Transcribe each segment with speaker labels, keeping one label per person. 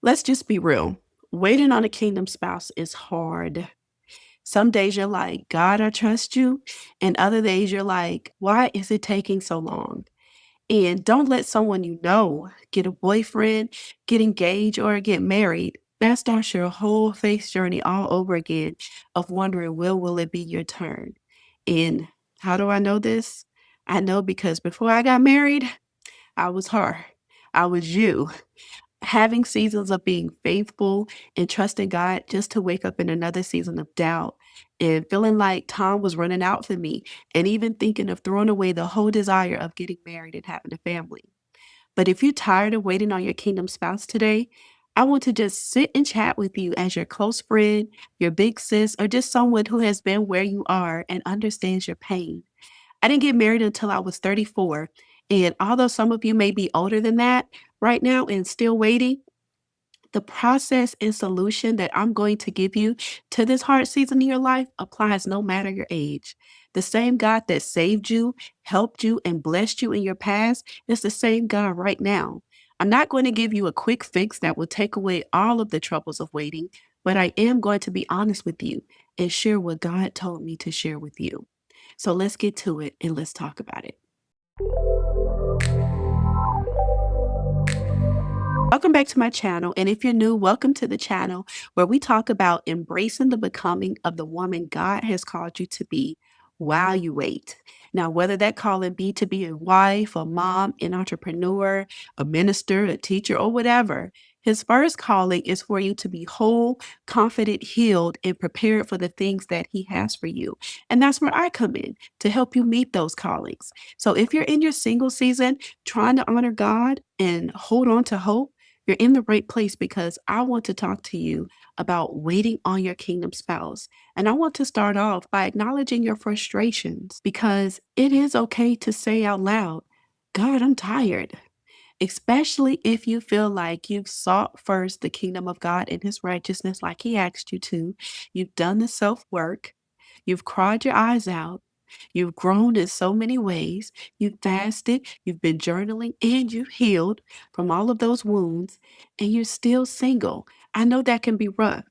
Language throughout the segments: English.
Speaker 1: Let's just be real. Waiting on a kingdom spouse is hard. Some days you're like, God, I trust you. And other days you're like, why is it taking so long? And don't let someone you know get a boyfriend, get engaged, or get married. That starts your whole faith journey all over again of wondering, when will it be your turn? And how do I know this? I know because before I got married, I was her. I was you, having seasons of being faithful and trusting God just to wake up in another season of doubt and feeling like time was running out for me, and even thinking of throwing away the whole desire of getting married and having a family. But if you're tired of waiting on your kingdom spouse today, I want to just sit and chat with you as your close friend, your big sis, or just someone who has been where you are and understands your pain. I didn't get married until I was 34. And although some of you may be older than that right now and still waiting, the process and solution that I'm going to give you to this hard season in your life applies no matter your age. The same God that saved you, helped you, and blessed you in your past is the same God right now. I'm not going to give you a quick fix that will take away all of the troubles of waiting, but I am going to be honest with you and share what God told me to share with you. So let's get to it and let's talk about it. Welcome back to my channel. And if you're new, welcome to the channel where we talk about embracing the becoming of the woman God has called you to be while you wait. Now, whether that calling be to be a wife, a mom, an entrepreneur, a minister, a teacher, or whatever, his first calling is for you to be whole, confident, healed, and prepared for the things that he has for you. And that's where I come in to help you meet those callings. So if you're in your single season, trying to honor God and hold on to hope, you're in the right place because I want to talk to you about waiting on your kingdom spouse. And I want to start off by acknowledging your frustrations because it is okay to say out loud, God, I'm tired. Especially if you feel like you've sought first the kingdom of God and his righteousness like he asked you to. You've done the self work. You've cried your eyes out. You've grown in so many ways. You've fasted, you've been journaling, and you've healed from all of those wounds, and you're still single. I know that can be rough.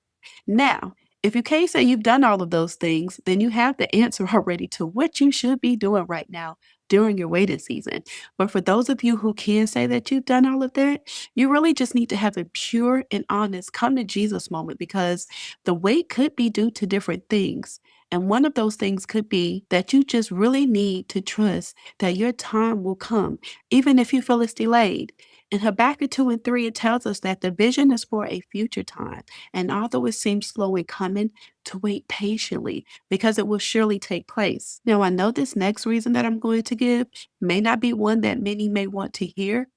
Speaker 1: Now, if you can't say you've done all of those things, then you have the answer already to what you should be doing right now during your waiting season. But for those of you who can say that you've done all of that, you really just need to have a pure and honest come to Jesus moment because the wait could be due to different things. And one of those things could be that you just really need to trust that your time will come, even if you feel it's delayed. In Habakkuk 2 and 3, it tells us that the vision is for a future time. And although it seems slow in coming, to wait patiently because it will surely take place. Now, I know this next reason that I'm going to give may not be one that many may want to hear,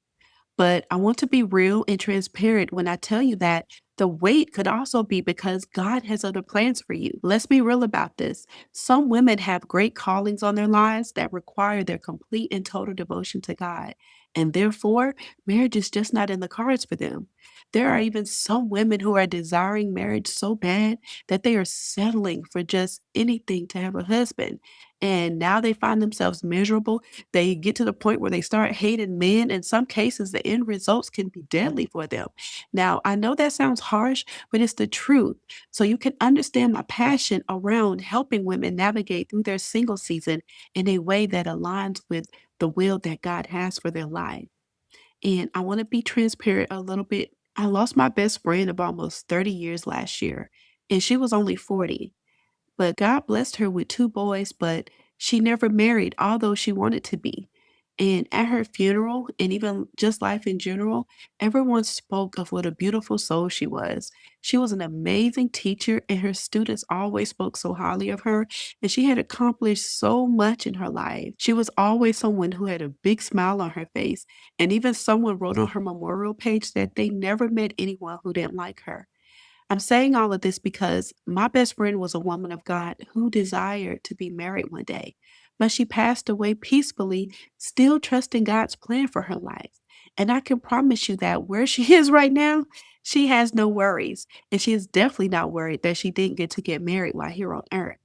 Speaker 1: but I want to be real and transparent when I tell you that the wait could also be because God has other plans for you. Let's be real about this. Some women have great callings on their lives that require their complete and total devotion to God. And therefore, marriage is just not in the cards for them. There are even some women who are desiring marriage so bad that they are settling for just anything to have a husband. And now they find themselves miserable. They get to the point where they start hating men. In some cases, the end results can be deadly for them. Now, I know that sounds harsh, but it's the truth. So you can understand my passion around helping women navigate through their single season in a way that aligns with the will that God has for their life. And I want to be transparent a little bit. I lost my best friend of almost 30 years last year, and she was only 40. But God blessed her with 2 boys, but she never married, although she wanted to be. And at her funeral, and even just life in general, everyone spoke of what a beautiful soul she was. She was an amazing teacher, and her students always spoke so highly of her, and she had accomplished so much in her life. She was always someone who had a big smile on her face, and even someone wrote on her memorial page that they never met anyone who didn't like her. I'm saying all of this because my best friend was a woman of God who desired to be married one day, but she passed away peacefully, still trusting God's plan for her life. And I can promise you that where she is right now, she has no worries. And she is definitely not worried that she didn't get to get married while here on earth.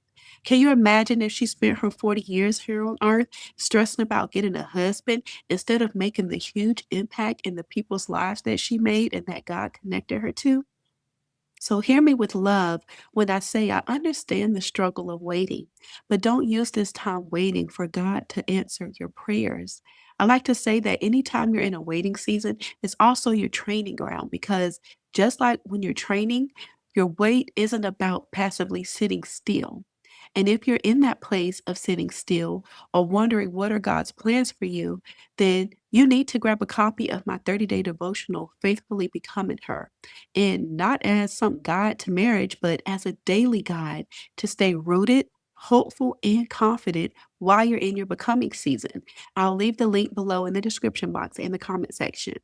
Speaker 1: Can you imagine if she spent her 40 years here on earth stressing about getting a husband instead of making the huge impact in the people's lives that she made and that God connected her to? So hear me with love when I say I understand the struggle of waiting, but don't use this time waiting for God to answer your prayers. I like to say that anytime you're in a waiting season, it's also your training ground because just like when you're training, your wait isn't about passively sitting still. And if you're in that place of sitting still or wondering what are God's plans for you, then you need to grab a copy of my 30-day devotional, Faithfully Becoming Her, and not as some guide to marriage, but as a daily guide to stay rooted, hopeful, and confident while you're in your becoming season. I'll leave the link below in the description box and the comment section.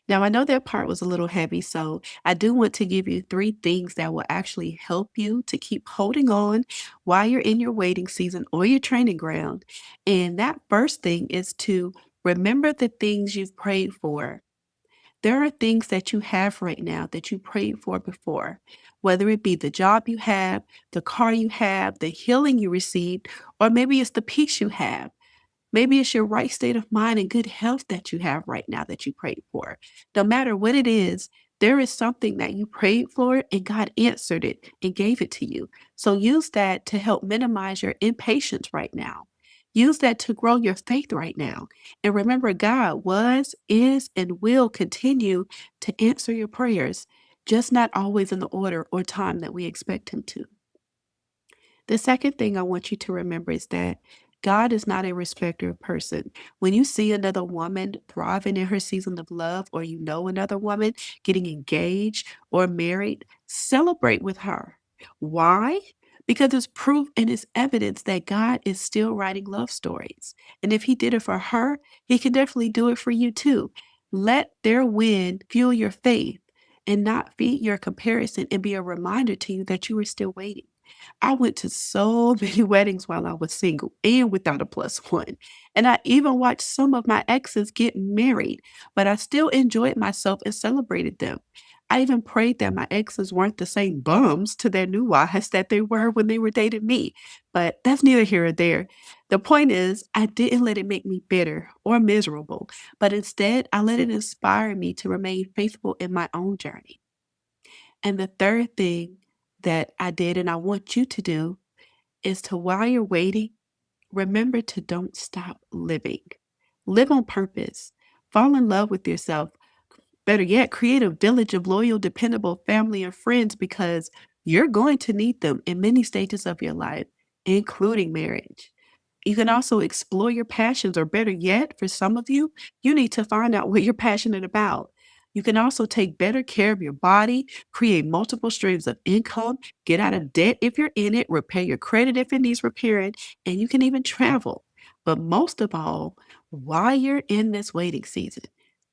Speaker 1: Now, I know that part was a little heavy, so I do want to give you 3 things that will actually help you to keep holding on while you're in your waiting season or your training ground. And that first thing is to remember the things you've prayed for. There are things that you have right now that you prayed for before, whether it be the job you have, the car you have, the healing you received, or maybe it's the peace you have. Maybe it's your right state of mind and good health that you have right now that you prayed for. No matter what it is, there is something that you prayed for and God answered it and gave it to you. So use that to help minimize your impatience right now. Use that to grow your faith right now. And remember, God was, is, and will continue to answer your prayers, just not always in the order or time that we expect Him to. The second thing I want you to remember is that God is not a respecter of person. When you see another woman thriving in her season of love, or you know another woman getting engaged or married, celebrate with her. Why? Because it's proof and it's evidence that God is still writing love stories. And if He did it for her, He can definitely do it for you too. Let their win fuel your faith and not feed your comparison and be a reminder to you that you are still waiting. I went to so many weddings while I was single and without a plus one. And I even watched some of my exes get married, but I still enjoyed myself and celebrated them. I even prayed that my exes weren't the same bums to their new wives that they were when they were dating me. But that's neither here or there. The point is, I didn't let it make me bitter or miserable, but instead, I let it inspire me to remain faithful in my own journey. And the third thing that I did and I want you to do is to, while you're waiting, remember to don't stop living. Live on purpose. Fall in love with yourself. Better yet, create a village of loyal, dependable family and friends because you're going to need them in many stages of your life, including marriage. You can also explore your passions, or better yet, for some of you, you need to find out what you're passionate about. You can also take better care of your body, create multiple streams of income, get out of debt if you're in it, repair your credit if it needs repairing, and you can even travel. But most of all, while you're in this waiting season,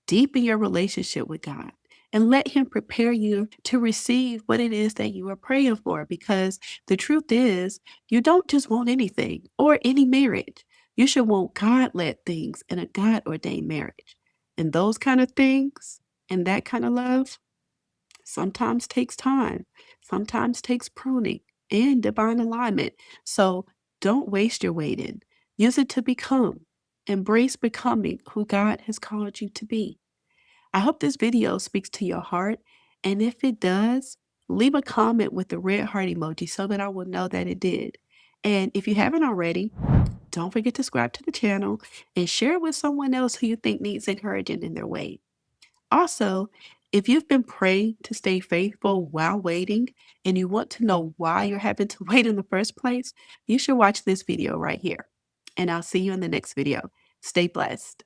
Speaker 1: deepen your relationship with God and let Him prepare you to receive what it is that you are praying for. Because the truth is, you don't just want anything or any marriage. You should want God led things in a God ordained marriage. And those kind of things and that kind of love sometimes takes time, sometimes takes pruning and divine alignment. So don't waste your waiting. Use it to become. Embrace becoming who God has called you to be. I hope this video speaks to your heart. And if it does, leave a comment with the red heart emoji so that I will know that it did. And if you haven't already, don't forget to subscribe to the channel and share it with someone else who you think needs encouragement in their way. Also, if you've been praying to stay faithful while waiting and you want to know why you're having to wait in the first place, you should watch this video right here. And I'll see you in the next video. Stay blessed.